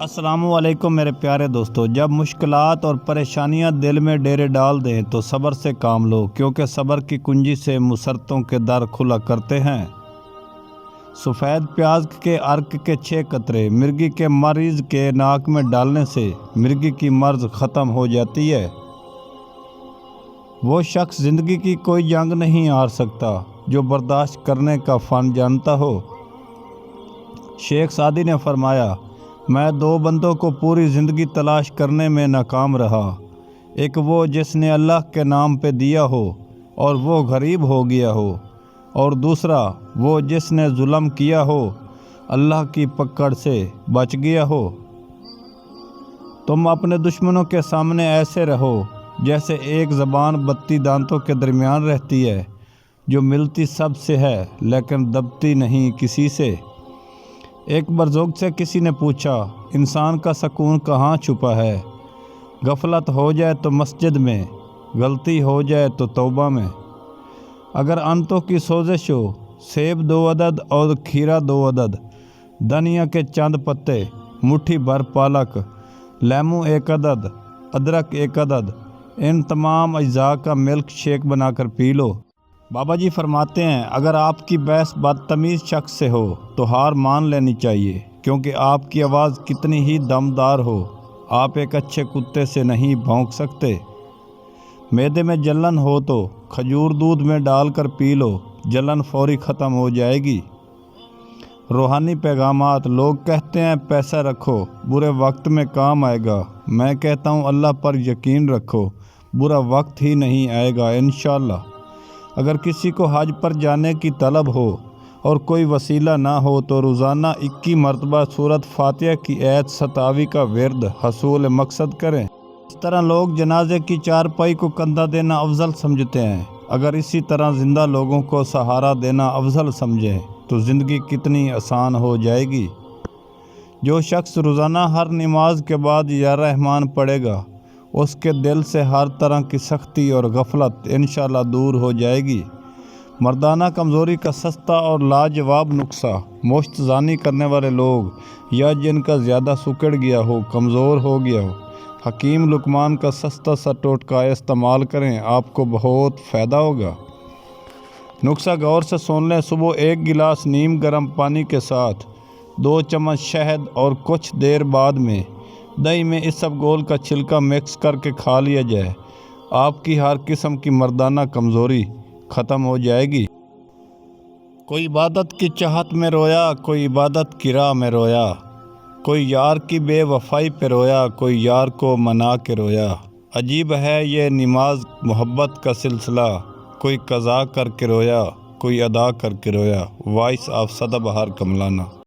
السلام علیکم میرے پیارے دوستو، جب مشکلات اور پریشانیاں دل میں ڈیرے ڈال دیں تو صبر سے کام لو، کیونکہ صبر کی کنجی سے مسرتوں کے در کھلا کرتے ہیں۔ سفید پیاز کے عرق کے 6 قطرے مرغی کے مریض کے ناک میں ڈالنے سے مرغی کی مرض ختم ہو جاتی ہے۔ وہ شخص زندگی کی کوئی جنگ نہیں ہار سکتا جو برداشت کرنے کا فن جانتا ہو۔ شیخ سعدی نے فرمایا، میں 2 بندوں کو پوری زندگی تلاش کرنے میں ناکام رہا، ایک وہ جس نے اللہ کے نام پہ دیا ہو اور وہ غریب ہو گیا ہو، اور دوسرا وہ جس نے ظلم کیا ہو، اللہ کی پکڑ سے بچ گیا ہو۔ تم اپنے دشمنوں کے سامنے ایسے رہو جیسے ایک زبان 32 دانتوں کے درمیان رہتی ہے، جو ملتی سب سے ہے لیکن دبتی نہیں کسی سے۔ ایک بزرگ سے کسی نے پوچھا، انسان کا سکون کہاں چھپا ہے؟ غفلت ہو جائے تو مسجد میں، غلطی ہو جائے تو توبہ میں۔ اگر انتوں کی سوزش ہو، سیب 2 عدد اور کھیرا 2 عدد، دھنیا کے چند پتے، مٹھی بھر پالک، لیموں 1 عدد، ادرک 1 عدد، ان تمام اجزاء کا ملک شیک بنا کر پی لو۔ بابا جی فرماتے ہیں، اگر آپ کی بحث بدتمیز شخص سے ہو تو ہار مان لینی چاہیے، کیونکہ آپ کی آواز کتنی ہی دمدار ہو، آپ ایک اچھے کتے سے نہیں بھونک سکتے۔ معدے میں جلن ہو تو کھجور دودھ میں ڈال کر پی لو، جلن فوری ختم ہو جائے گی۔ روحانی پیغامات، لوگ کہتے ہیں پیسہ رکھو، برے وقت میں کام آئے گا، میں کہتا ہوں اللہ پر یقین رکھو، برا وقت ہی نہیں آئے گا انشاءاللہ۔ اگر کسی کو حج پر جانے کی طلب ہو اور کوئی وسیلہ نہ ہو تو روزانہ 21 مرتبہ سورۃ فاتحہ کی آیت 27 کا ورد حصول مقصد کریں۔ اس طرح لوگ جنازے کی چارپائی کو کندھا دینا افضل سمجھتے ہیں، اگر اسی طرح زندہ لوگوں کو سہارا دینا افضل سمجھیں تو زندگی کتنی آسان ہو جائے گی۔ جو شخص روزانہ ہر نماز کے بعد یا رحمان پڑھے گا، اس کے دل سے ہر طرح کی سختی اور غفلت انشاءاللہ دور ہو جائے گی۔ مردانہ کمزوری کا سستا اور لاجواب نسخہ، مشت زانی کرنے والے لوگ یا جن کا زیادہ سکڑ گیا ہو، کمزور ہو گیا ہو، حکیم لقمان کا سستا سا ٹوٹکا استعمال کریں، آپ کو بہت فائدہ ہوگا۔ نسخہ غور سے سن لیں، صبح 1 گلاس نیم گرم پانی کے ساتھ 2 چمچ شہد اور کچھ دیر بعد میں دہی میں اسبگول کا چھلکا مکس کر کے کھا لیا جائے، آپ کی ہر قسم کی مردانہ کمزوری ختم ہو جائے گی۔ کوئی عبادت کی چاہت میں رویا، کوئی عبادت کی راہ میں رویا، کوئی یار کی بے وفائی پہ رویا، کوئی یار کو منا کے رویا۔ عجیب ہے یہ نماز محبت کا سلسلہ، کوئی قضا کر کے رویا، کوئی ادا کر کے رویا۔ وائس آف سدا بہار کملانہ۔